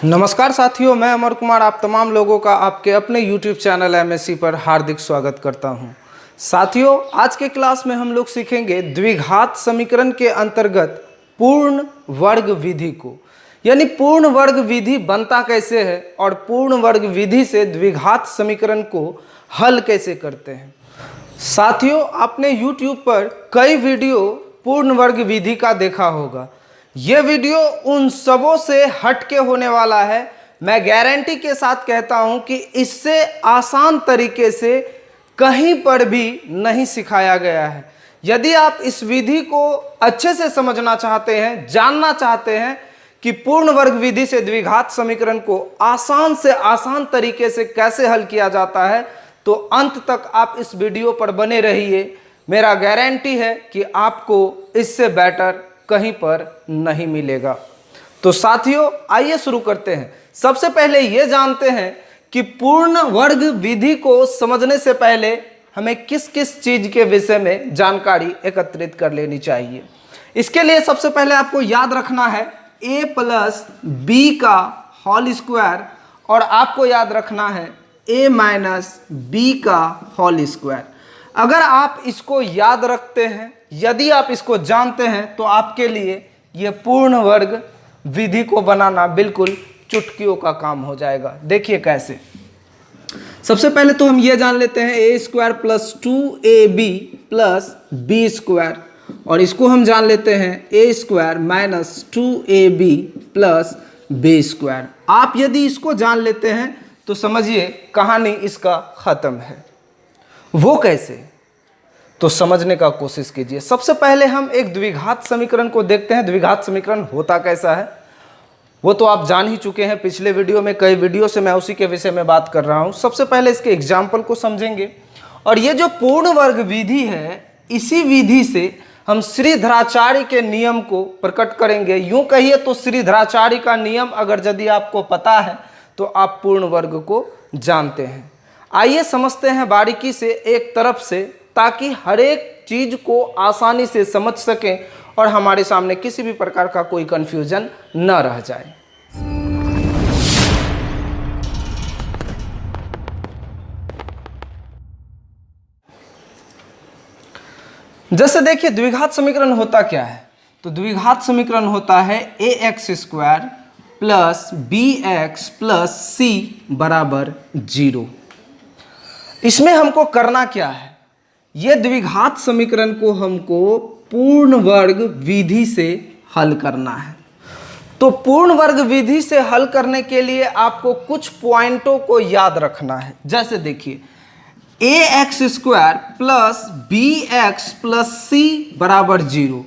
नमस्कार साथियों, मैं अमर कुमार आप तमाम लोगों का आपके अपने YouTube चैनल MSc पर हार्दिक स्वागत करता हूं। साथियों, आज के क्लास में हम लोग सीखेंगे द्विघात समीकरण के अंतर्गत पूर्ण वर्ग विधि को, यानी पूर्ण वर्ग विधि बनता कैसे है और पूर्ण वर्ग विधि से द्विघात समीकरण को हल कैसे करते हैं। साथियों, आपने YouTube पर कई वीडियो पूर्ण वर्ग विधि का देखा होगा। यह वीडियो उन सबों से हटके होने वाला है। मैं गारंटी के साथ कहता हूं कि इससे आसान तरीके से कहीं पर भी नहीं सिखाया गया है। यदि आप इस विधि को अच्छे से समझना चाहते हैं, जानना चाहते हैं कि पूर्ण वर्ग विधि से द्विघात समीकरण को आसान से आसान तरीके से कैसे हल किया जाता है, तो अंत तक आप इस वीडियो पर बने रहिए। मेरा गारंटी है कि आपको इससे बेटर कहीं पर नहीं मिलेगा। तो साथियों, आइए शुरू करते हैं। सबसे पहले यह जानते हैं कि पूर्ण वर्ग विधि को समझने से पहले हमें किस किस चीज के विषय में जानकारी एकत्रित कर लेनी चाहिए। इसके लिए सबसे पहले आपको याद रखना है a प्लस बी का होल स्क्वायर और आपको याद रखना है a माइनस बी का होल स्क्वायर। अगर आप इसको याद रखते हैं, यदि आप इसको जानते हैं, तो आपके लिए ये पूर्ण वर्ग विधि को बनाना बिल्कुल चुटकियों का काम हो जाएगा। देखिए कैसे। सबसे पहले तो हम ये जान लेते हैं a square plus 2ab plus b square, और इसको हम जान लेते हैं a square minus 2ab plus b square. आप यदि इसको जान लेते हैं तो समझिए कहानी इसका खत्म है। वो कैसे, तो समझने का कोशिश कीजिए। सबसे पहले हम एक द्विघात समीकरण को देखते हैं। द्विघात समीकरण होता कैसा है वो तो आप जान ही चुके हैं। पिछले वीडियो में, कई वीडियो से मैं उसी के विषय में बात कर रहा हूं। सबसे पहले इसके एग्जाम्पल को समझेंगे, और ये जो पूर्ण वर्ग विधि है, इसी विधि से हम श्रीधराचार्य के नियम को प्रकट करेंगे। यूं कहिए तो श्रीधराचार्य का नियम अगर यदि आपको पता है तो आप पूर्ण वर्ग को जानते हैं। आइए समझते हैं बारीकी से एक तरफ से, ताकि हर एक चीज को आसानी से समझ सकें और हमारे सामने किसी भी प्रकार का कोई कंफ्यूजन न रह जाए। जैसे देखिए, द्विघात समीकरण होता क्या है, तो द्विघात समीकरण होता है ax square plus bx plus c बराबर 0। इसमें हमको करना क्या है, यह द्विघात समीकरण को हमको पूर्ण वर्ग विधि से हल करना है। तो पूर्ण वर्ग विधि से हल करने के लिए आपको कुछ पॉइंटों को याद रखना है। जैसे देखिए, ax square plus bx plus c बराबर 0।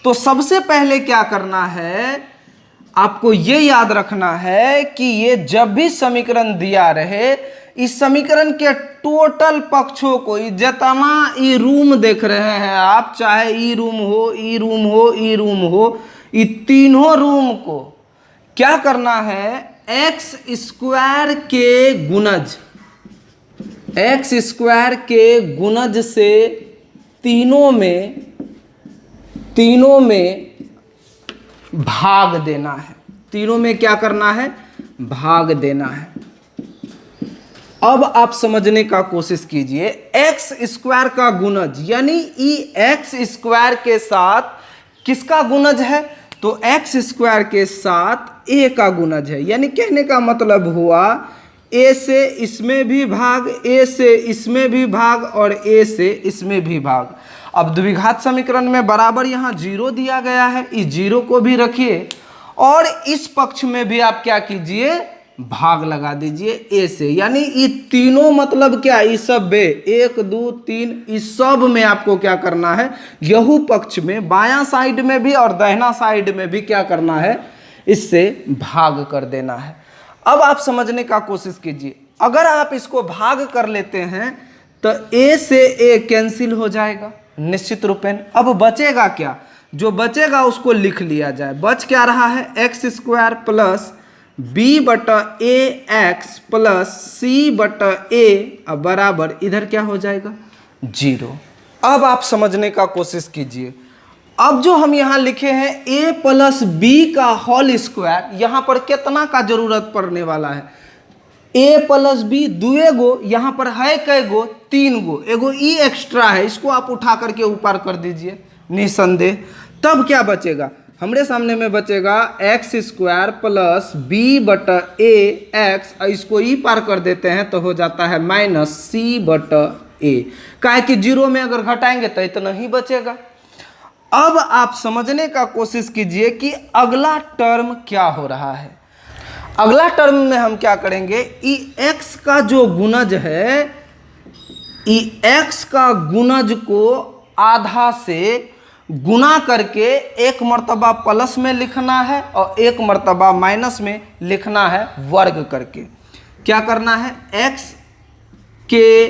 तो सबसे पहले क्या करना है, आपको ये याद रखना है कि ये जब भी समीकरण दिया रहे, इस समीकरण के टोटल पक्षों को, जितना ई रूम देख रहे हैं आप, चाहे ई रूम हो, ई रूम हो, ई रूम हो, ये तीनों रूम को क्या करना है, एक्स स्क्वायर के गुणज, एक्स स्क्वायर के गुणज से तीनों में भाग देना है। तीनों में क्या करना है, भाग देना है। अब आप समझने का कोशिश कीजिए, एक्स स्क्वायर का गुणज यानी ई एक्स स्क्वायर के साथ किसका गुणज है, तो एक्स स्क्वायर के साथ ए का गुणज है। यानी कहने का मतलब हुआ ए से इसमें भी भाग, ए से इसमें भी भाग और ए से इसमें भी भाग। अब द्विघात समीकरण में बराबर यहाँ 0 दिया गया है, इस 0 को भी रखिए और इस पक्ष में भी आप क्या कीजिए, भाग लगा दीजिए ए से। यानी ये तीनों मतलब क्या, इस सब में 1 2 3, इस सब में आपको क्या करना है, यहू पक्ष में बायां साइड में भी और दाहिना साइड में भी क्या करना है, इससे भाग कर देना है। अब आप समझने का कोशिश कीजिए, अगर आप इसको भाग कर लेते हैं तो ए से ए कैंसिल हो जाएगा निश्चित रूपेण। अब बचेगा क्या, जो बचेगा उसको लिख लिया जाए। बच क्या रहा है, एक्स स्क्वायर प्लस बी बटा ए एक्स प्लस सी बटा ए बराबर इधर क्या हो जाएगा, 0। अब आप समझने का कोशिश कीजिए, अब जो हम यहाँ लिखे हैं a प्लस बी का होल स्क्वायर, यहाँ पर कितना का जरूरत पड़ने वाला है? a प्लस बी दुए गो, यहाँ पर है कै गो? 3 गो, एगो ई एक्स्ट्रा है, इसको आप उठा करके ऊपर कर दीजिए निसंदेह। तब क्या बचेगा? हमारे सामने में बचेगा एक्स स्क्वायर प्लस बी बटा ए एक्स, इसको ई पार कर देते हैं तो हो जाता है माइनस सी बटा ए। काहे कि जीरो में अगर घटाएंगे तो इतना ही बचेगा। अब आप समझने का कोशिश कीजिए कि अगला टर्म क्या हो रहा है। अगला टर्म में हम क्या करेंगे, ई एक्स का जो गुणज है, ई एक्स का गुणज को आधा से गुना करके एक मर्तबा प्लस में लिखना है और एक मर्तबा माइनस में लिखना है वर्ग करके। क्या करना है, एक्स के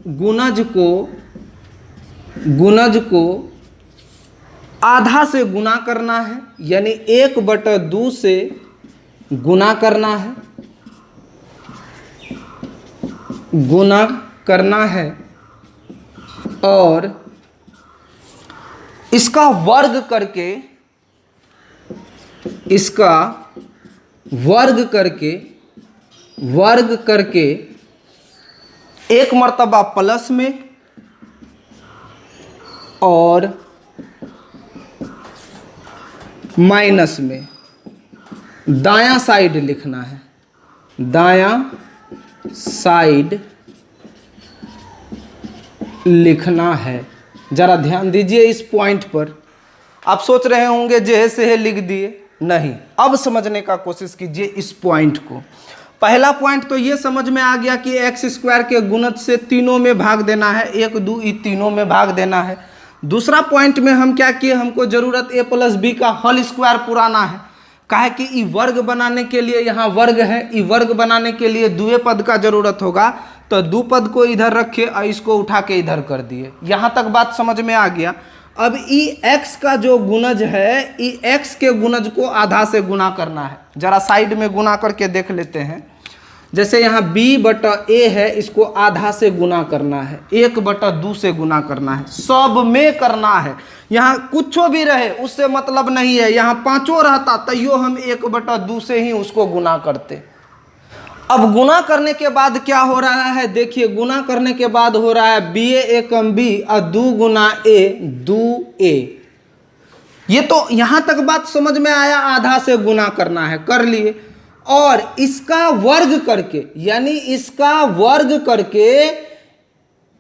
गुणज को आधा से गुना करना है, यानी 1/2 से गुना करना है, और इसका वर्ग करके एक मर्तबा प्लस में और माइनस में दायां साइड लिखना है, दायां साइड लिखना है। जरा ध्यान दीजिए इस पॉइंट पर। आप सोच रहे होंगे जैसे लिख दिए, नहीं, अब समझने का कोशिश कीजिए इस पॉइंट को। पहला पॉइंट तो ये समझ में आ गया कि एक्स स्क्वायर के गुणज से तीनों में भाग देना है, 1 2 ई तीनों में भाग देना है। दूसरा पॉइंट में हम क्या किए, हमको जरूरत a प्लस बी का होल स्क्वायर पुराना है। काहे कि ई वर्ग बनाने के लिए यहाँ वर्ग है, ई वर्ग बनाने के लिए दुए पद का जरूरत होगा, तो दो पद को इधर रखे और इसको उठा के इधर कर दिए। यहाँ तक बात समझ में आ गया। अब ई एक्स का जो गुणज है, ई एक्स के गुणज को आधा से गुना करना है। जरा साइड में गुना करके देख लेते हैं। जैसे यहाँ b बटा a है, इसको आधा से गुना करना है, 1/2 से गुना करना है, सब में करना है। यहाँ कुछ भी रहे उससे मतलब नहीं है, यहाँ 5 रहता तैयो हम 1/2 से ही उसको गुना करते। अब गुना करने के बाद क्या हो रहा है, देखिए गुना करने के बाद हो रहा है ba एकम b और 2 गुना a 2a। ये तो यहाँ तक बात समझ में आया, आधा से गुना करना है, कर लिए। और इसका वर्ग करके, यानी इसका वर्ग करके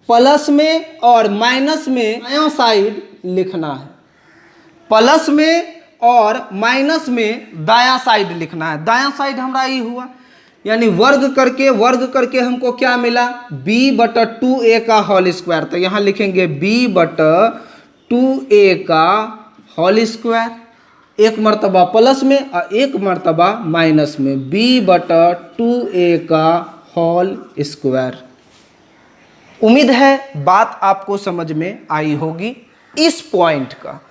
प्लस में और माइनस में दायां साइड लिखना है, प्लस में और माइनस में दायां साइड लिखना है। दायां साइड हमारा ये हुआ, यानी वर्ग करके हमको क्या मिला, b/2a का होल स्क्वायर। तो यहाँ लिखेंगे b/2a का होल स्क्वायर, एक मर्तबा प्लस में और एक मर्तबा माइनस में, b/2a का होल स्क्वायर। उम्मीद है बात आपको समझ में आई होगी इस पॉइंट का।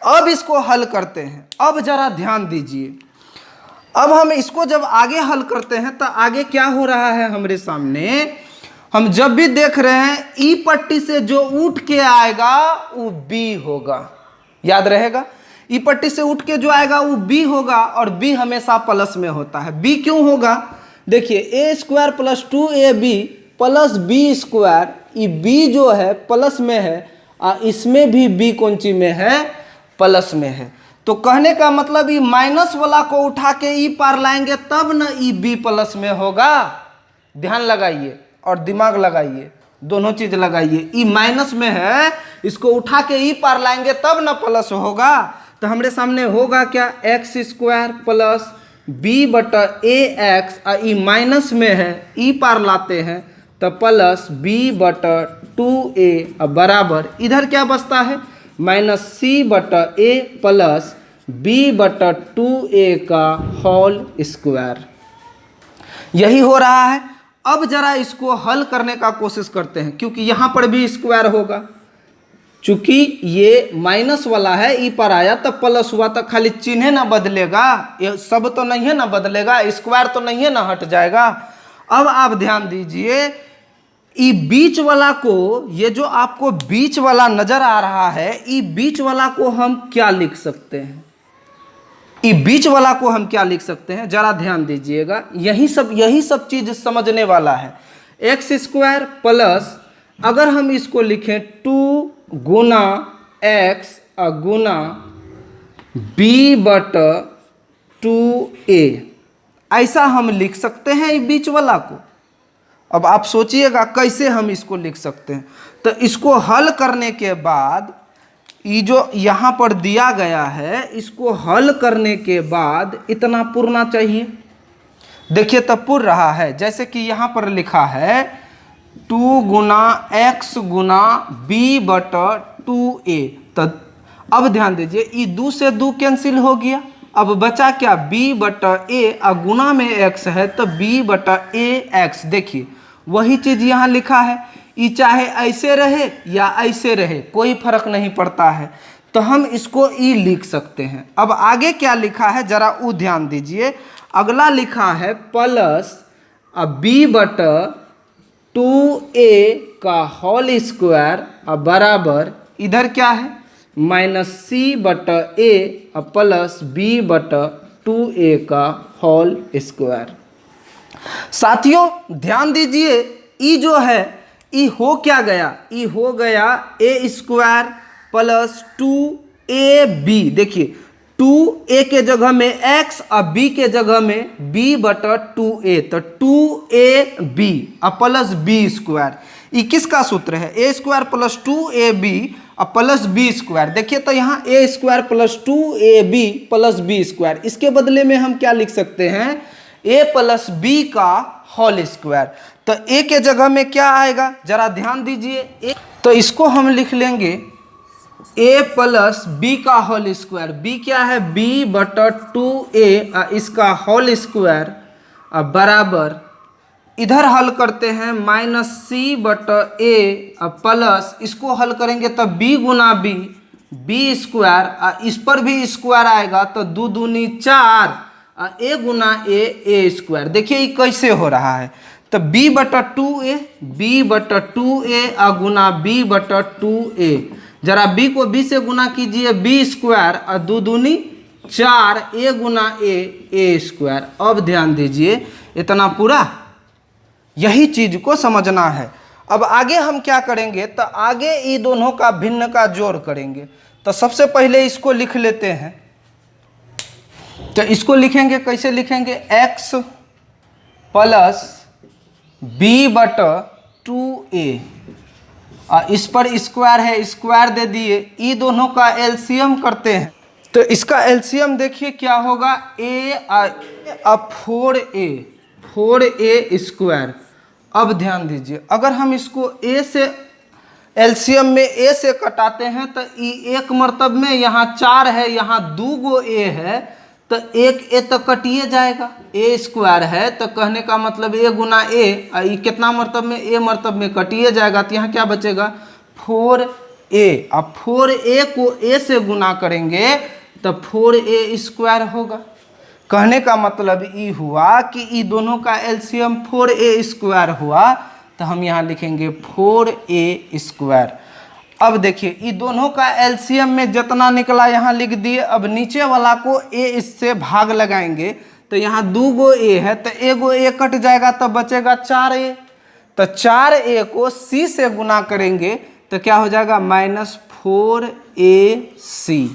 अब इसको हल करते हैं। अब जरा ध्यान दीजिए, अब हम इसको जब आगे हल करते हैं तो आगे क्या हो रहा है हमारे सामने, हम जब भी देख रहे हैं ई पट्टी से जो उठ के आएगा वो b होगा, याद रहेगा। ई पट्टी से उठ के जो आएगा वो b होगा, और b हमेशा प्लस में होता है। b क्यों होगा, देखिए a² + 2ab plus b square, ये b जो है प्लस में है और इसमें भी b कौन सी में है, प्लस में है। तो कहने का मतलब ये माइनस वाला को उठा के ई पार लाएंगे तब ना ई b प्लस में होगा। ध्यान लगाइए और दिमाग लगाइए, दोनों चीज लगाइए। ई माइनस में है, इसको उठा के ई पार लाएंगे तब ना प्लस होगा। तो हमारे सामने होगा क्या, x² प्लस b/ax, और ई माइनस में है, ई पार लाते हैं तो प्लस b/2a बराबर इधर क्या बचता है, -c/a प्लस b/2a का होल स्क्वायर। यही हो रहा है। अब जरा इसको हल करने का कोशिश करते हैं, क्योंकि यहाँ पर भी स्क्वायर होगा। चूंकि ये माइनस वाला है, ई पर आया तब प्लस हुआ, तो खाली चिन्ह ना बदलेगा, ये सब तो नहीं है ना बदलेगा, स्क्वायर तो नहीं है ना हट जाएगा। अब आप ध्यान दीजिए, ई बीच वाला को, ये जो आपको बीच वाला नजर आ रहा है, ई बीच वाला को हम क्या लिख सकते हैं? ई बीच वाला को हम क्या लिख सकते हैं? जरा ध्यान दीजिएगा, यही सब चीज समझने वाला है। एक्स स्क्वायर प्लस, अगर हम इसको लिखें 2 गुना एक्स गुना बी बटा 2a, ऐसा हम लिख सकते हैं ई बीच वाला को। अब आप सोचिएगा कैसे हम इसको लिख सकते हैं। तो इसको हल करने के बाद, ये जो यहाँ पर दिया गया है, इसको हल करने के बाद इतना पुरना चाहिए। देखिए तब पुर रहा है, जैसे कि यहाँ पर लिखा है 2 गुना एक्स गुना बी बटा 2a। तो अब ध्यान दीजिए, ये 2 से 2 कैंसिल हो गया, अब बचा क्या? b बटा a, गुना में x है तो b बटा a x। देखिए वही चीज यहाँ लिखा है, ये चाहे ऐसे रहे या ऐसे रहे कोई फर्क नहीं पड़ता है, तो हम इसको ई लिख सकते हैं। अब आगे क्या लिखा है जरा वो ध्यान दीजिए। अगला लिखा है प्लस b बटा 2a का होल स्क्वायर बराबर, इधर क्या है? माइनस c बटा a प्लस b बटा 2a का होल स्क्वायर। साथियों ध्यान दीजिए, ई जो है ई हो क्या गया? ई हो गया a स्क्वायर प्लस 2ab। देखिए 2a के जगह में x और b के जगह में b बटा 2a, तो 2ab प्लस b स्क्वायर। ये किसका सूत्र है? a square plus 2ab plus b square. देखिए तो यहाँ a square plus 2ab plus b square, इसके बदले में हम क्या लिख सकते हैं? a प्लस b का होल स्क्वायर। तो a के जगह में क्या आएगा जरा ध्यान दीजिए, तो इसको हम लिख लेंगे a प्लस b का होल स्क्वायर। b क्या है? b बटा 2a इसका होल स्क्वायर बराबर, इधर हल करते हैं माइनस c बटा a प्लस, इसको हल करेंगे तो b गुना b स्क्वायर, इस पर भी स्क्वायर आएगा तो 2 दूनी 4 a गुना a स्क्वायर। देखिए ये कैसे हो रहा है, तो b बटा 2a गुना b बटा 2a, जरा b को b से गुना कीजिए, b स्क्वायर और 2 दूनी 4 a गुना a स्क्वायर। अब ध्यान दीजिए इतना पूरा, यही चीज को समझना है। अब आगे हम क्या करेंगे? तो आगे ये दोनों का भिन्न का जोड़ करेंगे। तो सबसे पहले इसको लिख लेते हैं, तो इसको लिखेंगे कैसे लिखेंगे? x प्लस b बटा 2a, इस पर स्क्वायर है, स्क्वायर दे दिए। ये दोनों का एलसीएम करते हैं, तो इसका एलसीएम देखिए क्या होगा? a 4a square. अब ध्यान दीजिए, अगर हम इसको a से एलसीएम में a से कटाते हैं तो एक मर्तब में यहाँ 4 है, यहाँ 2 गो a है, तो एक a तो कटिए जाएगा, a स्क्वायर है तो कहने का मतलब a गुना a, ये कितना मर्तब में? a मर्तब में कटिए जाएगा, तो यहाँ क्या बचेगा? 4a। अब 4a को a से गुना करेंगे तो 4a स्क्वायर होगा। कहने का मतलब ये हुआ कि ये दोनों का एलसीएम 4a स्क्वायर हुआ, तो हम यहाँ लिखेंगे 4a स्क्वायर। अब देखिए ये दोनों का एलसीएम में जितना निकला यहाँ लिख दिए। अब नीचे वाला को a इससे भाग लगाएंगे, तो यहाँ 2 गो a है तो एगो a कट जाएगा तो बचेगा 4a। तो 4a को c से गुना करेंगे तो क्या हो जाएगा? Minus 4ac।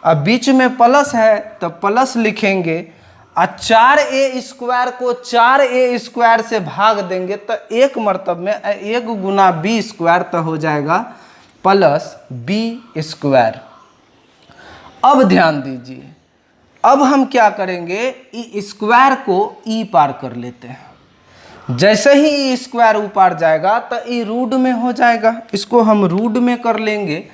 अब बीच में प्लस है तो प्लस लिखेंगे, और 4a स्क्वायर को 4a स्क्वायर से भाग देंगे तो एक मर्तब में 1 गुना b स्क्वायर तो हो जाएगा प्लस b स्क्वायर। अब ध्यान दीजिए, अब हम क्या करेंगे? ई स्क्वायर को ई पार कर लेते हैं। जैसे ही ई स्क्वायर ऊपर जाएगा तो ई रूट में हो जाएगा, इसको हम रूट में कर लेंगे।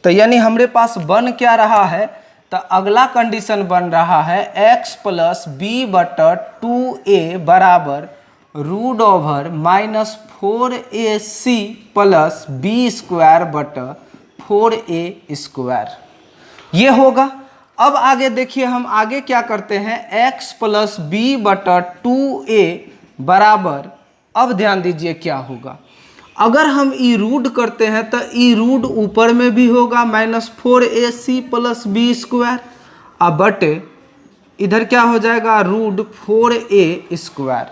तो यानी हमारे पास बन क्या रहा है? तो अगला कंडीशन बन रहा है x प्लस बी बटा 2a बराबर root over minus 4ac plus b square बटा 4a स्क्वायर, ये होगा। अब आगे देखिए, हम आगे क्या करते हैं? x प्लस बी बटा 2a बराबर, अब ध्यान दीजिए क्या होगा? अगर हम ई रूट करते हैं तो ई रूट ऊपर में भी होगा -4ac + b², अब बटे इधर क्या हो जाएगा √4a²।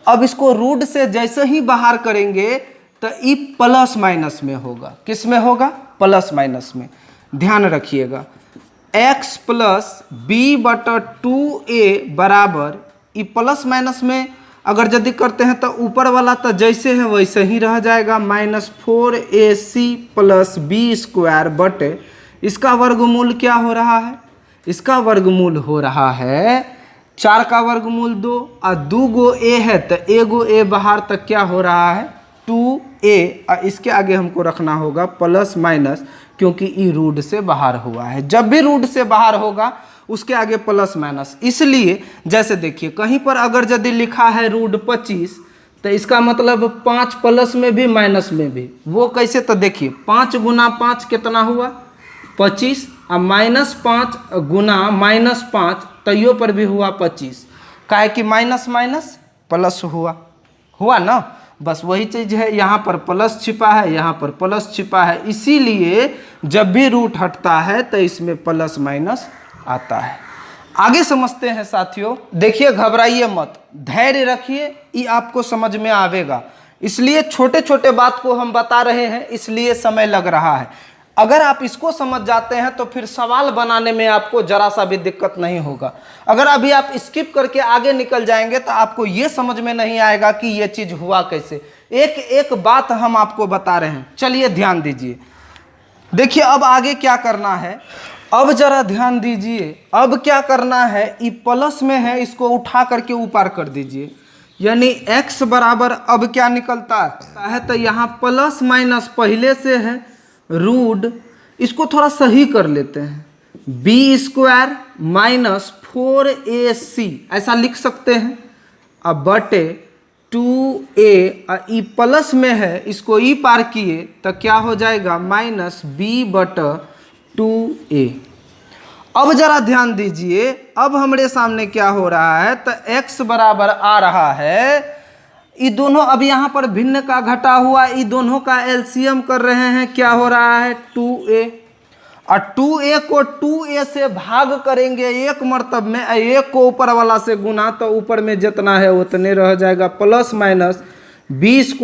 अब इसको रूट से जैसे ही बाहर करेंगे तो ई प्लस माइनस में होगा। किस में होगा? प्लस माइनस में। ध्यान रखिएगा x + b/2a बराबर ई प्लस माइनस में अगर यदि करते हैं तो ऊपर वाला तो जैसे है वैसे ही रह जाएगा -4ac + b² बटे इसका वर्गमूल क्या हो रहा है? इसका वर्गमूल हो रहा है 4 का वर्गमूल 2 और 2 गो a है तो एगो a बाहर तक क्या हो रहा है 2a और इसके आगे हमको रखना होगा प्लस माइनस, क्योंकि ई रूट से बाहर हुआ है। जब भी रूट से बाहर होगा उसके आगे प्लस माइनस। इसलिए जैसे देखिए कहीं पर अगर यदि लिखा है √25 तो इसका मतलब 5 प्लस में भी माइनस में भी। वो कैसे? तो देखिए 5 × 5 कितना हुआ 25 और -5 × -5 तैयो पर भी हुआ 25। काहे कि माइनस माइनस प्लस हुआ ना। बस वही चीज़ है, यहाँ पर प्लस छिपा है, यहाँ पर प्लस छिपा है। इसीलिए जब भी रूट हटता है तो इसमें प्लस माइनस आता है। आगे समझते हैं साथियों। देखिए घबराइए मत, धैर्य रखिए, ये आपको समझ में आवेगा। इसलिए छोटे छोटे बात को हम बता रहे हैं, इसलिए समय लग रहा है। अगर आप इसको समझ जाते हैं तो फिर सवाल बनाने में आपको जरा सा भी दिक्कत नहीं होगा। अगर अभी आप स्किप करके आगे निकल जाएंगे तो आपको ये समझ में नहीं आएगा कि ये चीज़ हुआ कैसे। एक एक बात हम आपको बता रहे हैं, चलिए ध्यान दीजिए। देखिए अब आगे क्या करना है, अब जरा ध्यान दीजिए। अब क्या करना है, ये प्लस में है, इसको उठा करके ऊपर कर दीजिए। यानी x बराबर अब क्या निकलता है तो यहाँ प्लस माइनस पहले से है रूट, इसको थोड़ा सही कर लेते हैं b² - 4ac ऐसा लिख सकते हैं। अब बटे 2a और ई प्लस में है, इसको ई पार किए तो क्या हो जाएगा -b/2a। अब जरा ध्यान दीजिए, अब हमारे सामने क्या हो रहा है तो x बराबर आ रहा है, ये दोनों अब यहाँ पर भिन्न का घटा हुआ, ये दोनों का एलसीएम कर रहे हैं, क्या हो रहा है 2a। और 2a को 2a से भाग करेंगे एक मर्तब में, एक को ऊपर वाला से गुना तो ऊपर में जितना है उतने रह जाएगा प्लस माइनस b² -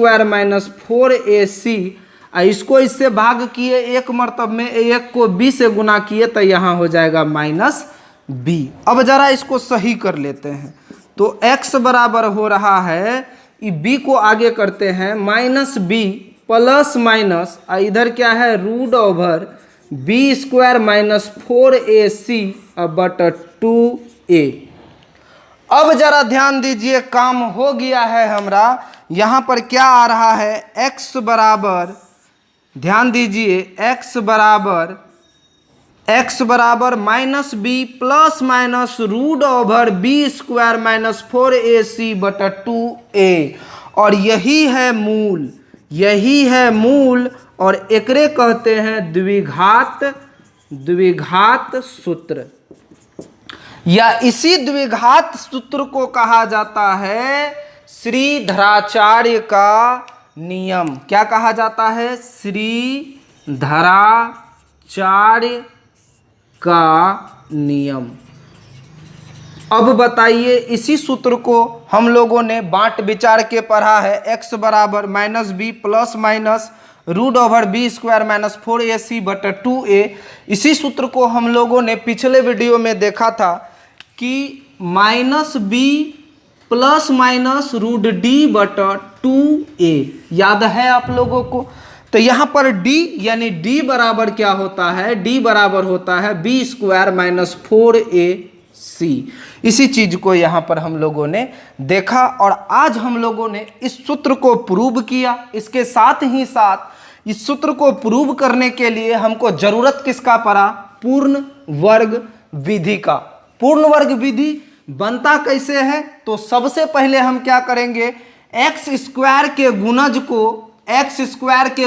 4ac। इसको इससे भाग किए एक मर्तब में, एक को b से गुना किए तो यहाँ हो जाएगा -b। अब जरा इसको सही कर लेते हैं तो x बराबर हो रहा है, ये b को आगे करते हैं -b प्लस माइनस इधर क्या है √b² - 4ac बटा 2a। अब जरा ध्यान दीजिए, काम हो गया है हमारा। यहाँ पर क्या आ रहा है x बराबर, ध्यान दीजिए x बराबर -b plus minus √b² - 4ac बटा 2a। और यही है मूल, और एकरे कहते हैं द्विघात सूत्र, या इसी द्विघात सूत्र को कहा जाता है श्रीधराचार्य का नियम। क्या कहा जाता है? श्रीधराचार्य का नियम। अब बताइए, इसी सूत्र को हम लोगों ने बांट विचार के पढ़ा है। x बराबर -b plus minus √b² - 4ac बटा 2a। इसी सूत्र को हम लोगों ने पिछले वीडियो में देखा था कि -b प्लस माइनस √d बटा 2a, याद है आप लोगों को? तो यहाँ पर d यानी d बराबर क्या होता है? d बराबर होता है b² - 4ac। इसी चीज को यहाँ पर हम लोगों ने देखा और आज हम लोगों ने इस सूत्र को प्रूव किया। इसके साथ ही साथ इस सूत्र को प्रूव करने के लिए हमको जरूरत किसका पड़ा? पूर्ण वर्ग विधि का। पूर्ण वर्ग विधि बनता कैसे है? तो सबसे पहले हम क्या करेंगे, x² के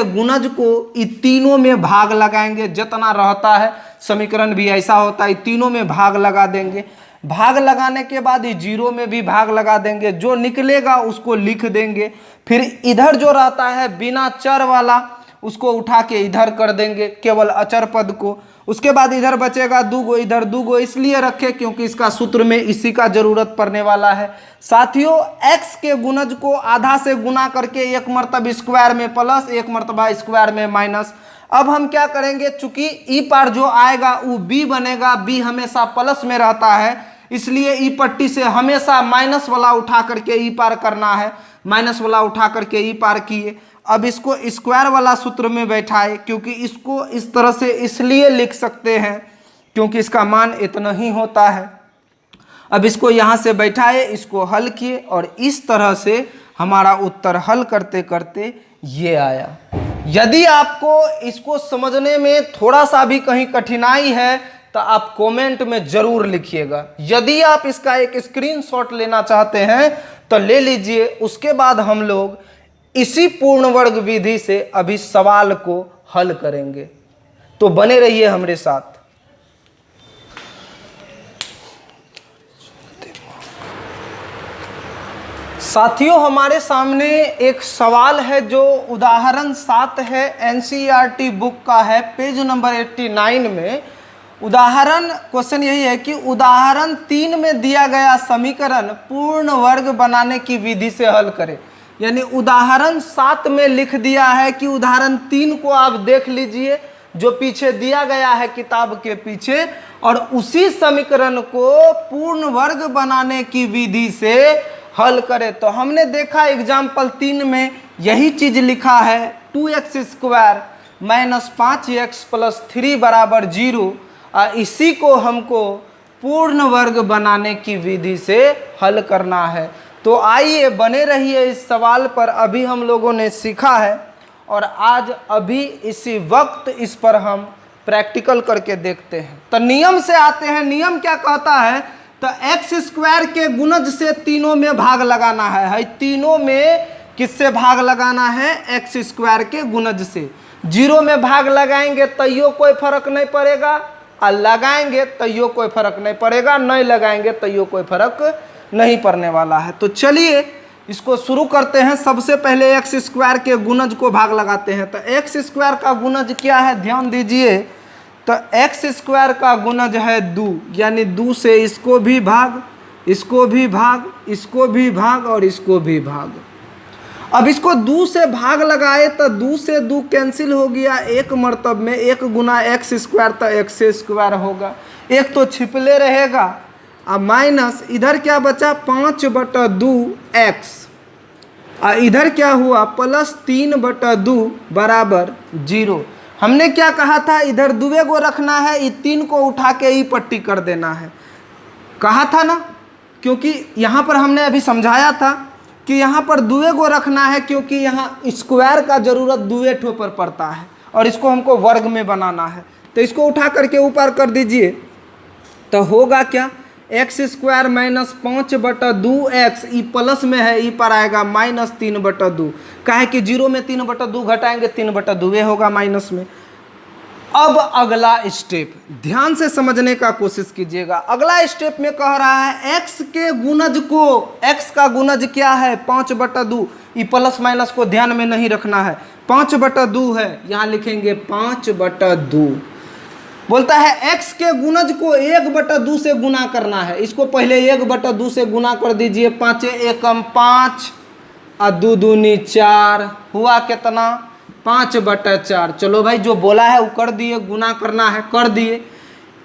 गुणज को इन तीनों में भाग लगाएंगे। जितना रहता है समीकरण भी ऐसा होता है, तीनों में भाग लगा देंगे। भाग लगाने के बाद ये जीरो में भी भाग लगा देंगे, जो निकलेगा उसको लिख देंगे। फिर इधर जो रहता है बिना चर वाला उसको उठा के इधर कर देंगे, केवल अचर पद को। उसके बाद इधर बचेगा दूगो, इधर दूगो इसलिए रखे क्योंकि इसका सूत्र में इसी का जरूरत पड़ने वाला है। साथियों, x के गुणज को आधा से गुना करके एक मर्तबा स्क्वायर में प्लस, एक मर्तबा स्क्वायर में माइनस। अब हम क्या करेंगे, चूंकि ई पार जो आएगा वो b बनेगा, b हमेशा प्लस में रहता है, इसलिए ई पट्टी से हमेशा माइनस वाला उठा करके ई पार करना है। माइनस वाला उठा करके ई पार किए। अब इसको स्क्वायर वाला सूत्र में बैठाए, क्योंकि इसको इस तरह से इसलिए लिख सकते हैं क्योंकि इसका मान इतना ही होता है। अब इसको यहाँ से बैठाए, इसको हल किए और इस तरह से हमारा उत्तर हल करते करते ये आया। यदि आपको इसको समझने में थोड़ा सा भी कहीं कठिनाई है तो आप कमेंट में जरूर लिखिएगा। यदि आप इसका एक स्क्रीनशॉट लेना चाहते हैं तो ले लीजिए। उसके बाद हम लोग इसी पूर्ण वर्ग विधि से अभी सवाल को हल करेंगे, तो बने रहिए हमारे साथ। साथियों, हमारे सामने एक सवाल है जो उदाहरण 7 है, एनसीईआरटी बुक का है, पेज नंबर 89 में। उदाहरण क्वेश्चन यही है कि उदाहरण 3 में दिया गया समीकरण पूर्ण वर्ग बनाने की विधि से हल करें। यानी उदाहरण 7 में लिख दिया है कि उदाहरण 3 को आप देख लीजिए जो पीछे दिया गया है किताब के पीछे, और उसी समीकरण को पूर्ण वर्ग बनाने की विधि से हल करें। तो हमने देखा एग्जाम्पल 3 में यही चीज लिखा है, 2x square minus 5x plus 3 बराबर 0। इसी को हमको पूर्ण वर्ग बनाने की विधि से हल करना है। तो आइए बने रहिए इस सवाल पर। अभी हम लोगों ने सीखा है और आज अभी इसी वक्त इस पर हम प्रैक्टिकल करके देखते हैं। तो नियम से आते हैं। नियम क्या कहता है, तो एक्स स्क्वायर के गुणज से तीनों में भाग लगाना है। तीनों में किससे भाग लगाना है, एक्स स्क्वायर के गुणज से। 0 में भाग लगाएंगे तैयो कोई फर्क नहीं पड़ेगा, और लगाएंगे तैयो कोई फर्क नहीं पड़ेगा, नहीं लगाएंगे तैयो कोई फर्क नहीं पड़ने वाला है। तो चलिए इसको शुरू करते हैं। सबसे पहले एक्स स्क्वायर के गुणज को भाग लगाते हैं। तो एक्स स्क्वायर का गुणज क्या है, ध्यान दीजिए। तो एक्स स्क्वायर का गुणज है 2, यानी 2 से इसको भी भाग, इसको भी भाग, इसको भी भाग और इसको भी भाग। अब इसको 2 से भाग लगाए तो 2 से 2 कैंसिल हो गया, एक मर्तब में 1 गुना एक्स स्क्वायर तो एक्स स्क्वायर होगा, एक तो छिपले रहेगा। अब माइनस इधर क्या बचा, 5/2 एक्स, और इधर क्या हुआ प्लस 3/2 बराबर 0। हमने क्या कहा था, इधर दुबे को रखना है, ये 3 को उठा के ई पट्टी कर देना है, कहा था ना। क्योंकि यहाँ पर हमने अभी समझाया था कि यहाँ पर दुबे को रखना है, क्योंकि यहाँ स्क्वायर का जरूरत दुबे ठो पर पड़ता है और इसको हमको वर्ग में बनाना है। तो इसको उठा करके ऊपर कर दीजिए, तो होगा क्या, x square minus 5/2 x, E plus में है, ई पर आएगा माइनस 3/2। काहे कि 0 में 3/2 घटाएंगे 3/2 होगा माइनस में। अब अगला स्टेप ध्यान से समझने का कोशिश कीजिएगा। अगला स्टेप में कह रहा है x के गुणज को, x का गुणज क्या है 5/2, ई प्लस माइनस को ध्यान में नहीं रखना है, 5/2 है, यहाँ लिखेंगे 5/2। बोलता है x के गुणज को 1/2 से गुना करना है। इसको पहले 1/2 से गुना कर दीजिए, 5 एकम 5 और 2 दूनी 4, हुआ कितना 5/4। चलो भाई जो बोला है वो कर दिए, गुना करना है कर दिए।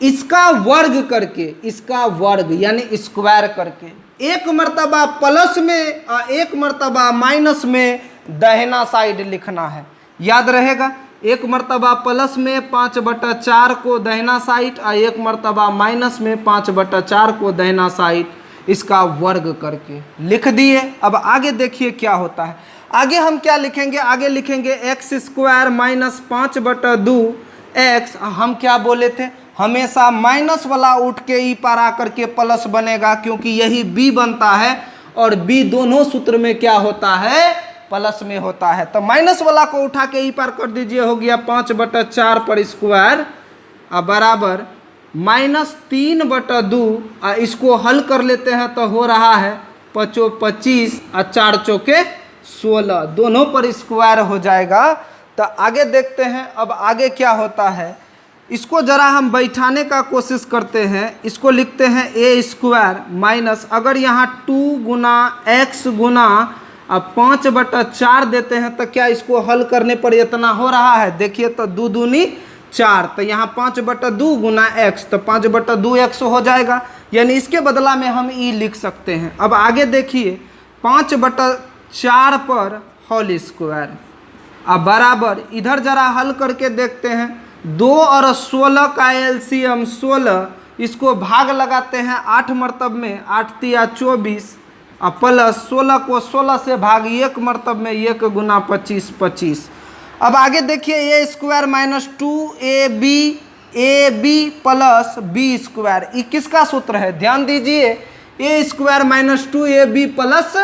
इसका वर्ग करके, इसका वर्ग यानी स्क्वायर करके, एक मर्तबा प्लस में और एक मर्तबा माइनस में दाहिना साइड लिखना है, याद रहेगा। एक मर्तबा प्लस में 5/4 को दाहिना साइड और एक मर्तबा माइनस में 5/4 को दाहिना साइड, इसका वर्ग करके लिख दिए। अब आगे देखिए क्या होता है। आगे हम क्या लिखेंगे, आगे लिखेंगे एक्स स्क्वायर माइनस 5/2 एक्स। हम क्या बोले थे, हमेशा माइनस वाला उठ के ई पार आकर के प्लस बनेगा, क्योंकि यही बी बनता है और बी दोनों सूत्र में क्या होता है, प्लस में होता है। तो माइनस वाला को उठा के ई पार कर दीजिए, हो गया 5/4 पर स्क्वायर बराबर -3/2 इसको हल कर लेते हैं तो हो रहा है 5 25 और 4 चौके 16, दोनों पर स्क्वायर हो जाएगा। तो आगे देखते हैं अब आगे क्या होता है। इसको ज़रा हम बैठाने का कोशिश करते हैं। इसको लिखते हैं a² माइनस, अगर यहाँ 2 गुना x गुना 5/4 देते हैं तो क्या इसको हल करने पर इतना हो रहा है। देखिए तो 2 दूनी 4, तो यहाँ 5/2 गुना x, तो 5/2x हो जाएगा, यानी इसके बदला में हम ई लिख सकते हैं। अब आगे देखिए 5/4 पर होल स्क्वायर अब बराबर, इधर जरा हल करके देखते हैं। 2 और 16 का एलसीएम 16, इसको भाग लगाते हैं 8 मरतब में, 8 तिया 24 और प्लस 16 को 16 से भाग 1 मरतब में, 1 गुना 25 25। अब आगे देखिए a² minus 2ab plus b², ये किसका सूत्र है ध्यान दीजिए। a² minus 2ab plus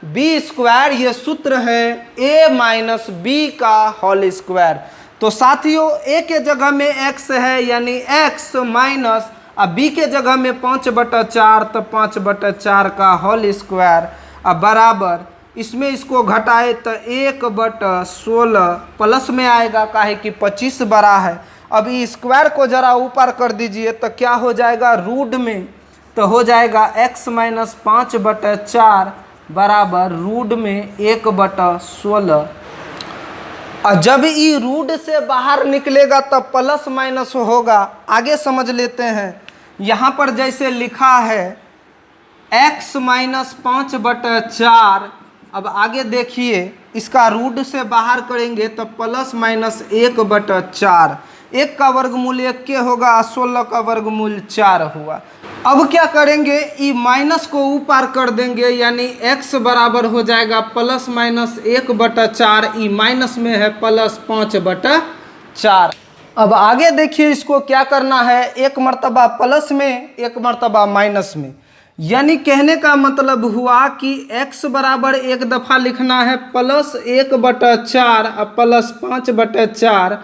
b², ये सूत्र है a माइनस b का होल स्क्वायर। तो साथियों a के जगह में x है, यानी x माइनस अब b के जगह में 5/4, तो 5/4 का होल स्क्वायर अब बराबर, इसमें इसको घटाए तो 1/16 प्लस में आएगा, काहे कि 25 बड़ा है। अब इस स्क्वायर को जरा ऊपर कर दीजिए तो क्या हो जाएगा रूट में, तो हो जाएगा x माइनस 5/4 बराबर रूट में 1/16। और जब ई रूट से बाहर निकलेगा तब प्लस माइनस होगा। आगे समझ लेते हैं। यहाँ पर जैसे लिखा है x माइनस 5/4, अब आगे देखिए इसका रूट से बाहर करेंगे तो प्लस माइनस 1/4, 1 का वर्गमूल 1 के होगा, 16 का वर्गमूल 4 हुआ। अब क्या करेंगे, ई माइनस को ऊपर कर देंगे, यानी x बराबर हो जाएगा प्लस माइनस 1/4, ई माइनस में है प्लस 5/4। अब आगे देखिए इसको क्या करना है, 1 मरतबा प्लस में 1 मरतबा माइनस में, यानी कहने का मतलब हुआ कि x बराबर एक दफ़ा लिखना है प्लस 1/4 और प्लस 5/4,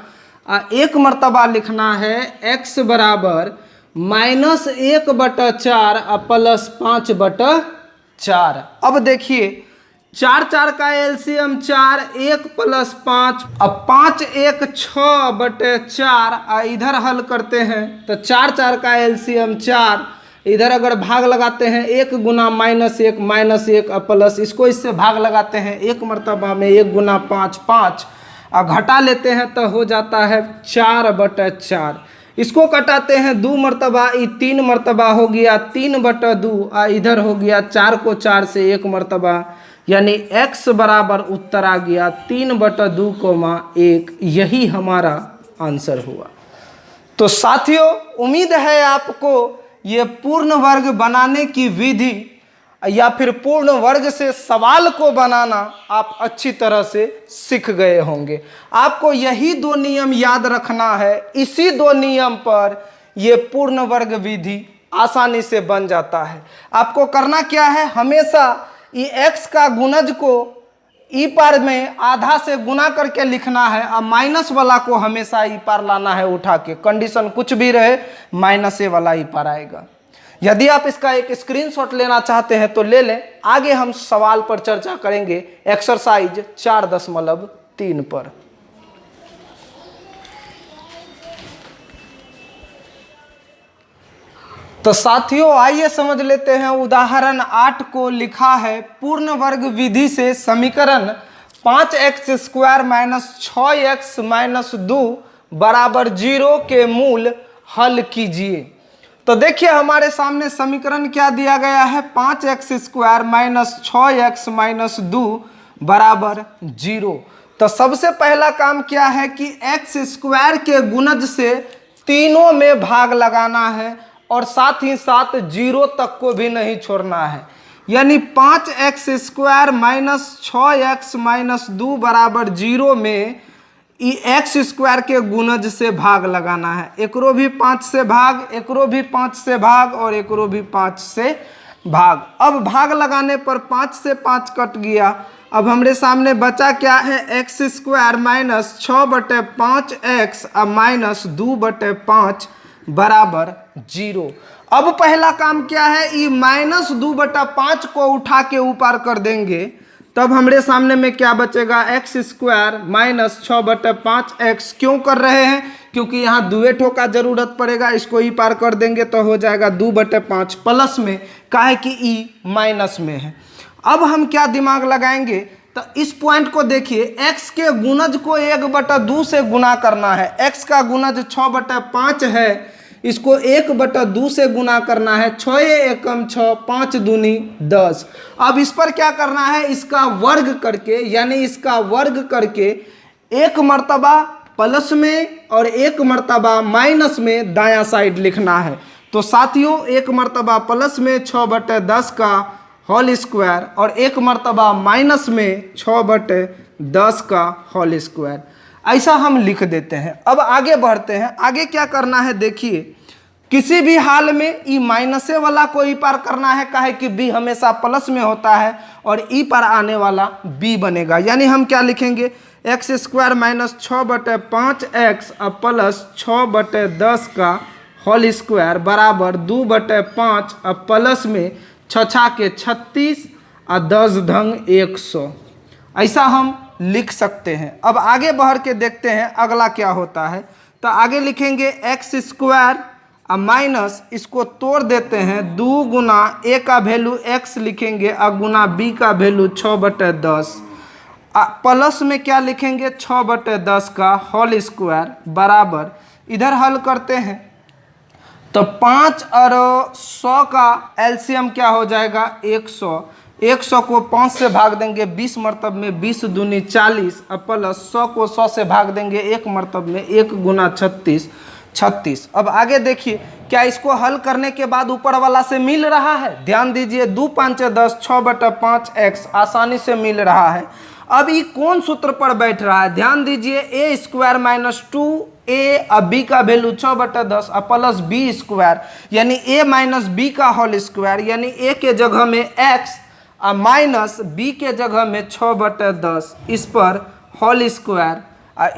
और 1 मरतबा लिखना है x बराबर माइनस 1/4 और प्लस 5/4। अब देखिए 4 4 का एलसीएम 4, 1 प्लस 5, अब 5 1 6/4, और इधर हल करते हैं तो 4 4 का एलसीएम 4, इधर अगर भाग लगाते हैं 1 गुना -1 -1 और प्लस, इसको इससे भाग लगाते हैं 1 मरतबा में 1 गुना 5 5, और घटा लेते हैं तो हो जाता है 4/4। इसको कटाते हैं 2 मरतबा, ये 3 मरतबा हो गया 3/2, और इधर हो गया 4 को 4 से 1 मरतबा, यानी x बराबर उत्तर आ गया 3/2,1। यही हमारा आंसर हुआ। तो साथियों उम्मीद है आपको ये पूर्ण वर्ग बनाने की विधि या फिर पूर्ण वर्ग से सवाल को बनाना आप अच्छी तरह से सीख गए होंगे। आपको यही 2 नियम याद रखना है, इसी 2 नियम पर ये पूर्ण वर्ग विधि आसानी से बन जाता है। आपको करना क्या है, हमेशा ई x का गुणज को ई पार में आधा से गुना करके लिखना है, और माइनस वाला को हमेशा ई पार लाना है उठा के, कंडीशन कुछ भी रहे माइनस ए वाला ई पार आएगा। यदि आप इसका एक स्क्रीनशॉट लेना चाहते हैं तो ले लें। आगे हम सवाल पर चर्चा करेंगे एक्सरसाइज 4.3 पर। तो साथियों आइए समझ लेते हैं उदाहरण 8 को। लिखा है पूर्ण वर्ग विधि से समीकरण 5x² माइनस 6x माइनस 2 बराबर 0 के मूल हल कीजिए। तो देखिए हमारे सामने समीकरण क्या दिया गया है, 5x² माइनस 6x माइनस 2 बराबर 0। तो सबसे पहला काम क्या है कि x² के गुणज से तीनों में भाग लगाना है, और साथ ही साथ 0 तक को भी नहीं छोड़ना है, यानी 5x² माइनस 6x माइनस 2 बराबर 0 में x² के गुणज से भाग लगाना है। एकरो भी 5 से भाग, एकरो भी 5 से भाग, और एकरो भी 5 से भाग। अब भाग लगाने पर 5 से 5 कट गया। अब हमारे सामने बचा क्या है, x² माइनस 6/5x और माइनस 2/5 बराबर 0। अब पहला काम क्या है, ई -2/5 को उठा के ऊपर कर देंगे, तब हमारे सामने में क्या बचेगा, x² माइनस 6/5x। क्यों कर रहे हैं, क्योंकि यहाँ दुए ठो का जरूरत पड़ेगा, इसको ई पार कर देंगे तो हो जाएगा 2/5 प्लस में, काहे कि ई माइनस में है। अब हम क्या दिमाग लगाएंगे, तो इस पॉइंट को देखिए, x के गुणज को 1/2 से गुना करना है। x का गुणज 6/5 है, इसको 1/2 से गुना करना है। 6 एकम 6, 5 दूनी 10। अब इस पर क्या करना है, इसका वर्ग करके, यानी इसका वर्ग करके एक मर्तबा प्लस में और एक मर्तबा माइनस में दायां साइड लिखना है। तो साथियों, एक मर्तबा प्लस में 6/10 का होल स्क्वायर और एक मर्तबा माइनस में 6/10 का होल स्क्वायर, ऐसा हम लिख देते हैं। अब आगे बढ़ते हैं। आगे क्या करना है, देखिए, किसी भी हाल में ई माइनसे वाला को ई पार करना है, काहे कि बी हमेशा प्लस में होता है और ई पर आने वाला बी बनेगा। यानी हम क्या लिखेंगे, x² माइनस 6/5x अब प्लस 6/10 का होल स्क्वायर बराबर 2/5 अब प्लस में 6 के 36 और 10 धंग 100, ऐसा हम लिख सकते हैं। अब आगे बढ़ के देखते हैं अगला क्या होता है। तो आगे लिखेंगे x² और माइनस, इसको तोड़ देते हैं, 2 गुना a का वैल्यू x लिखेंगे और गुना b का वैल्यू 6/10, प्लस में क्या लिखेंगे 6/10 का होल स्क्वायर बराबर, इधर हल करते हैं तो 5 और 100 का एलसीएम क्या हो जाएगा 100। 100 को 5 से भाग देंगे 20 मरतब में, 20 दूनी 40, अब प्लस 100 को 100 से भाग देंगे 1 मरतब में, 1 गुना 36, 36। अब आगे देखिए, क्या इसको हल करने के बाद ऊपर वाला से मिल रहा है, ध्यान दीजिए, 2 5 10 6/5x आसानी से मिल रहा है। अब ये कौन सूत्र पर बैठ रहा है, ध्यान दीजिए, a² माइनस 2a अब b का वैल्यू 6/10 और प्लस b² यानी a माइनस b का होल स्क्वायर, यानी a के जगह में x और माइनस b के जगह में 6/10, इस पर होल स्क्वायर।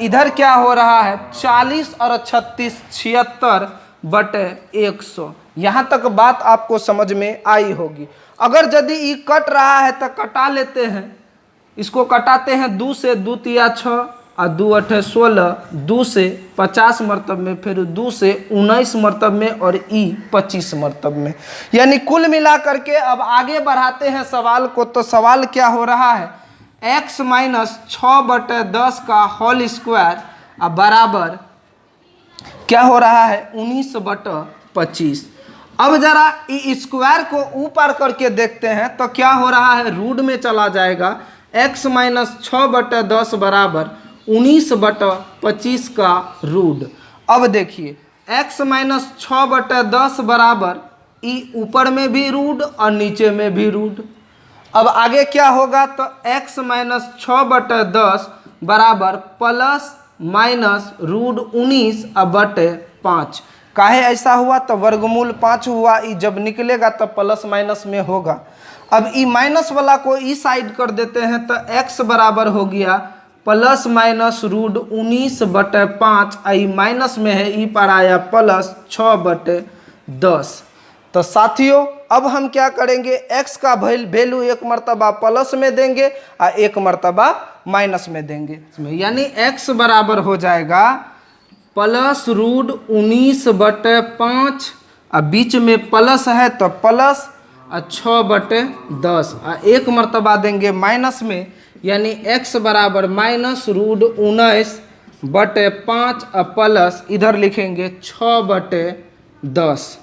इधर क्या हो रहा है 40 और 36 76/100। यहाँ तक बात आपको समझ में आई होगी। अगर यदि ये कट रहा है तो कटा लेते हैं, इसको कटाते हैं 2 से, 2 तिया 6 और 2 8 16, 2 से 50 मरतब में, फिर 2 से 19 मरतब में और ई 25 मरतब में। यानी कुल मिला करके अब आगे बढ़ाते हैं सवाल को। तो सवाल क्या हो रहा है, x माइनस 6/10 का होल स्क्वायर अब बराबर क्या हो रहा है 19/25। अब जरा इस स्क्वायर को ऊपर करके देखते हैं तो क्या हो रहा है, रूट में चला जाएगा। x माइनस 6/10 बराबर 19/25 का रूट। अब देखिए, x माइनस 6/10 बराबर ई ऊपर में भी रूट और नीचे में भी रूट। अब आगे क्या होगा, तो x माइनस 6/10 बराबर प्लस माइनस रूट 19/5। काहे ऐसा हुआ, तो वर्गमूल 5 हुआ, ई जब निकलेगा तो प्लस माइनस में होगा। अब ई माइनस वाला को ई साइड कर देते हैं तो x बराबर हो गया प्लस माइनस रूट 19/5, आई माइनस में है, ई पर आया प्लस 6/10। तो साथियों, अब हम क्या करेंगे, x का वैल्यू एक मरतबा प्लस में देंगे और एक मरतबा माइनस में देंगे, यानी x बराबर हो जाएगा प्लस रूट 19/5 और बीच में प्लस है तो प्लस 6/10 और एक मरतबा देंगे माइनस में, यानी x बराबर माइनस रूट 19/5 और प्लस इधर लिखेंगे 6/10।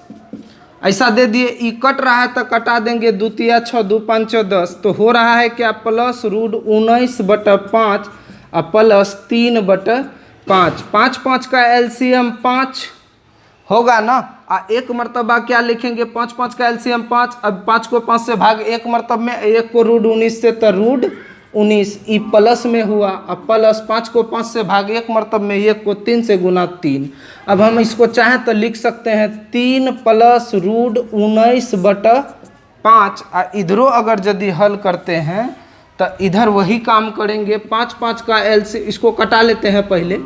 ऐसा दे दिए, ई कट रहा है तो कटा देंगे, 2 तिया 6, 2 5 10, तो हो रहा है क्या प्लस रूट 19/5 और प्लस 3/5। 5 5 का एलसीएम 5 होगा ना, एक मरतबा क्या लिखेंगे 5 5 का एलसीएम 5। अब 5 को 5 से भाग एक मरतब में, एक को रूट 19 से तो रूट 19, ई प्लस में हुआ। अब प्लस 5 को 5 से भाग एक मरतब में, एक को 3 से गुना 3। अब हम इसको चाहें तो लिख सकते हैं 3 प्लस रूट 19/5। इधरों अगर यदि हल करते हैं तो इधर वही काम करेंगे, 5 5 का एलसी, इसको कटा लेते हैं पहले,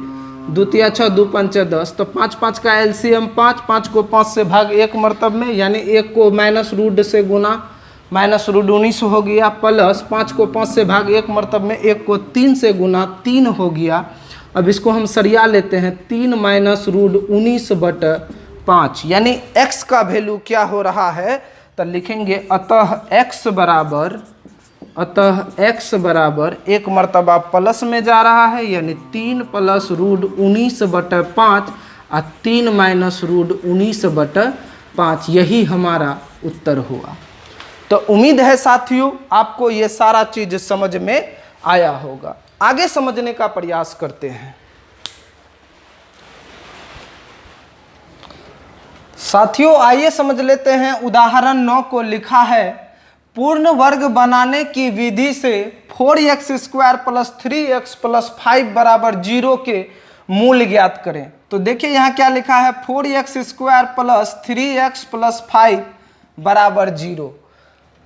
दो तिया 6, दो पंचे 10, तो 5 5 का एलसीएम 5, 5 को 5 से भाग 1 मरतब में, यानी 1 को माइनस रूट से गुना, माइनस रूट 19 हो गया, प्लस 5 को 5 से भाग 1 मरतब में, 1 को 3 से गुना 3 हो गया। अब इसको हम सरिया लेते हैं, 3 माइनस रूट 19/5, यानी x का वैल्यू क्या हो रहा है, तो लिखेंगे अतः x बराबर 1 मरतबा प्लस में जा रहा है, यानी 3 प्लस रूट 19/5 और 3 माइनस रूट 19/5, यही हमारा उत्तर हुआ। तो उम्मीद है साथियों आपको ये सारा चीज समझ में आया होगा। आगे समझने का प्रयास करते हैं। साथियों आइए समझ लेते हैं, उदाहरण 9 को लिखा है, पूर्ण वर्ग बनाने की विधि से 4x² प्लस 3x प्लस 5 बराबर 0 के मूल ज्ञात करें। तो देखिए यहाँ क्या लिखा है, 4x² प्लस 3x प्लस 5 बराबर 0।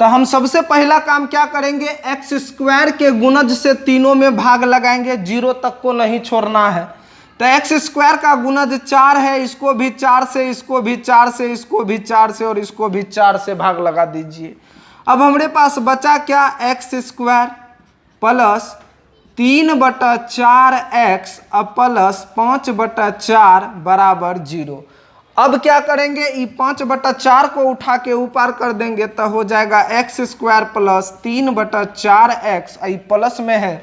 तो हम सबसे पहला काम क्या करेंगे, x² के गुणज से तीनों में भाग लगाएंगे, 0 तक को नहीं छोड़ना है। तो x² का गुणज 4 है, इसको भी 4 से, इसको भी 4 से, इसको भी 4 से और इसको भी 4 से भाग लगा दीजिए। अब हमारे पास बचा क्या, x² प्लस 3/4x प्लस 5/4 बराबर 0। अब क्या करेंगे, ये 5/4 को उठा के ऊपर कर देंगे तो हो जाएगा x² प्लस 3/4x, ये प्लस में है,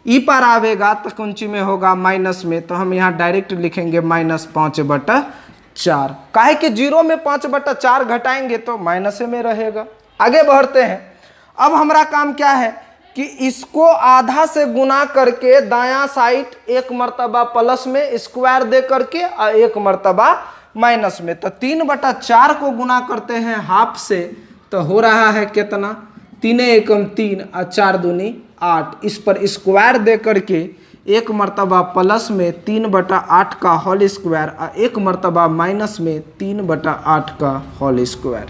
ई पर आवेगा तो कुंची में होगा माइनस में, तो हम यहाँ डायरेक्ट लिखेंगे -5/4। काहे कि 0 में 5/4 घटाएंगे तो माइनस में रहेगा। आगे बढ़ते हैं। अब हमारा काम क्या है कि इसको आधा से गुना करके दायां साइड 1 मरतबा प्लस में स्क्वायर दे करके और 1 मरतबा माइनस में, तो 3/4 को गुना करते हैं हाफ से, तो हो रहा है कितना, 3 एकम 3 और 4 दूनी 8। इस पर स्क्वायर दे करके 1 मरतबा प्लस में 3/8 का होल स्क्वायर और 1 मरतबा माइनस में 3/8 का होल स्क्वायर।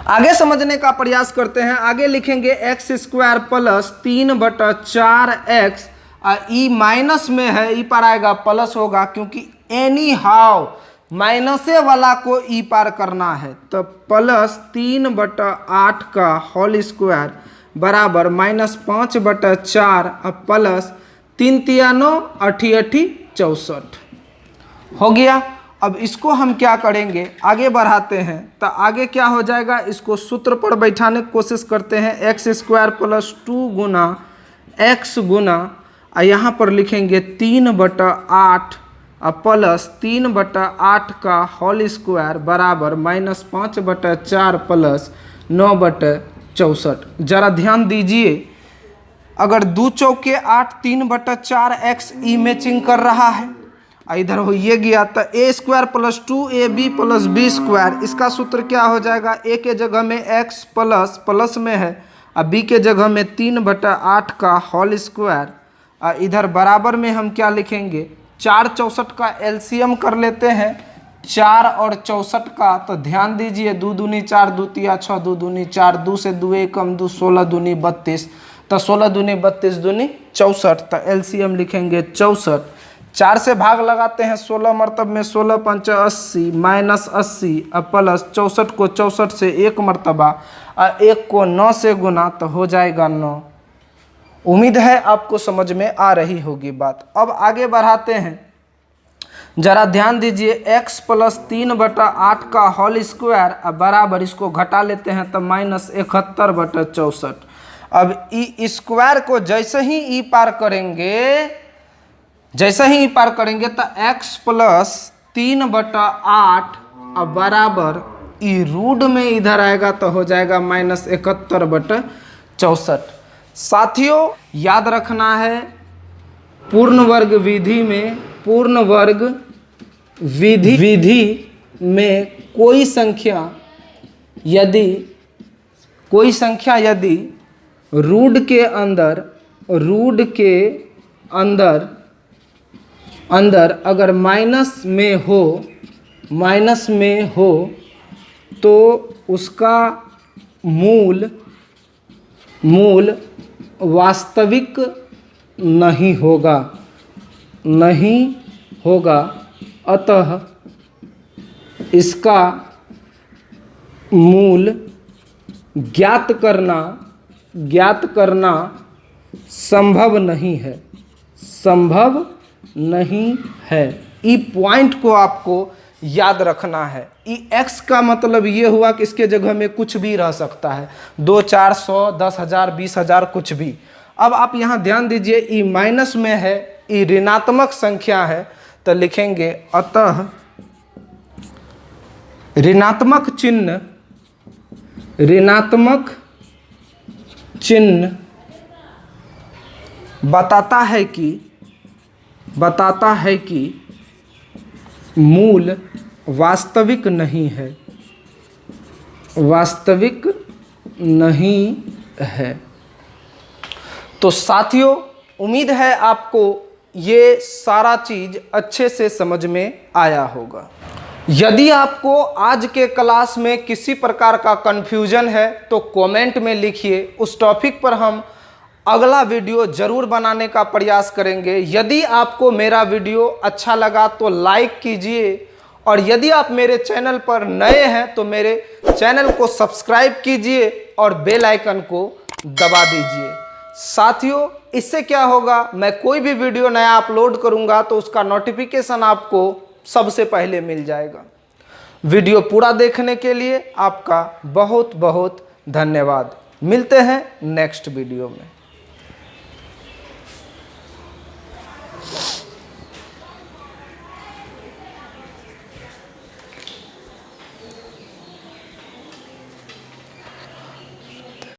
आगे समझने का प्रयास करते हैं। आगे लिखेंगे x² प्लस 3/4x, और ई माइनस में है, ई पर आएगा प्लस होगा, क्योंकि एनी हाउ माइनसे वाला को ई पार करना है। तो प्लस 3/8 का होल स्क्वायर बराबर -5/4 और प्लस 3 तिया 9, 8 8 64 हो गया। अब इसको हम क्या करेंगे, आगे बढ़ाते हैं। तो आगे क्या हो जाएगा, इसको सूत्र पर बैठाने की कोशिश करते हैं। x² प्लस 2 गुना x गुना, यहाँ पर लिखेंगे 3/8 और प्लस 3/8 का होल स्क्वायर बराबर -5/4 प्लस 9/64। जरा ध्यान दीजिए, अगर 2 चौके 8, 3/4x ई मैचिंग कर रहा है, इधर हो ये गया, तो a² plus 2ab plus b², इसका सूत्र क्या हो जाएगा, a के जगह में x प्लस प्लस में है और b के जगह में 3/8 का होल स्क्वायर, और इधर बराबर में हम क्या लिखेंगे, 4 64 का एलसीएम कर लेते हैं, 4 और 64 का। तो ध्यान दीजिए, 2 दूनी 4, 2 तिया 6, 2 दूनी 4, 2 से 2 एकम 2, 16 दूनी 32, तो 16 दूनी 32 दूनी 64, तो एलसीएम लिखेंगे 64। 4 से भाग लगाते हैं 16 मरतब में, 16 पंच 80 माइनस 80 और प्लस 64 को 64 से 1 मरतबा और 1 को 9 से गुना, तो हो जाएगा 9। उम्मीद है आपको समझ में आ रही होगी बात। अब आगे बढ़ाते हैं, जरा ध्यान दीजिए, x प्लस 3/8 का होल स्क्वायर और बराबर, इसको घटा लेते हैं तो -71/64। अब ई स्क्वायर को जैसे ही ई पार करेंगे, तो x प्लस 3/8 और बराबर ई रूट में इधर आएगा तो हो जाएगा -71/64। साथियों याद रखना है, पूर्ण वर्ग विधि में कोई संख्या यदि रूट के अंदर अगर माइनस में हो तो उसका मूल वास्तविक नहीं होगा। नहीं होगा, अतः इसका मूल ज्ञात करना संभव नहीं है, संभव नहीं है। ई पॉइंट को आपको याद रखना है। ई एक्स का मतलब ये हुआ कि इसके जगह में कुछ भी रह सकता है, 2, 4, 100, 10,000, 20,000, कुछ भी। अब आप यहाँ ध्यान दीजिए, ई माइनस में है, ई ऋणात्मक संख्या है, तो लिखेंगे अतः ऋणात्मक चिन्ह बताता है कि मूल वास्तविक नहीं है, वास्तविक नहीं है। तो साथियों, उम्मीद है आपको ये सारा चीज अच्छे से समझ में आया होगा। यदि आपको आज के क्लास में किसी प्रकार का कन्फ्यूजन है तो कमेंट में लिखिए, उस टॉपिक पर हम अगला वीडियो जरूर बनाने का प्रयास करेंगे। यदि आपको मेरा वीडियो अच्छा लगा तो लाइक कीजिए, और यदि आप मेरे चैनल पर नए हैं तो मेरे चैनल को सब्सक्राइब कीजिए और बेल आइकन को दबा दीजिए। साथियों, इससे क्या होगा, मैं कोई भी वीडियो नया अपलोड करूंगा तो उसका नोटिफिकेशन आपको सबसे पहले मिल जाएगा। वीडियो पूरा देखने के लिए आपका बहुत बहुत धन्यवाद। मिलते हैं नेक्स्ट वीडियो में।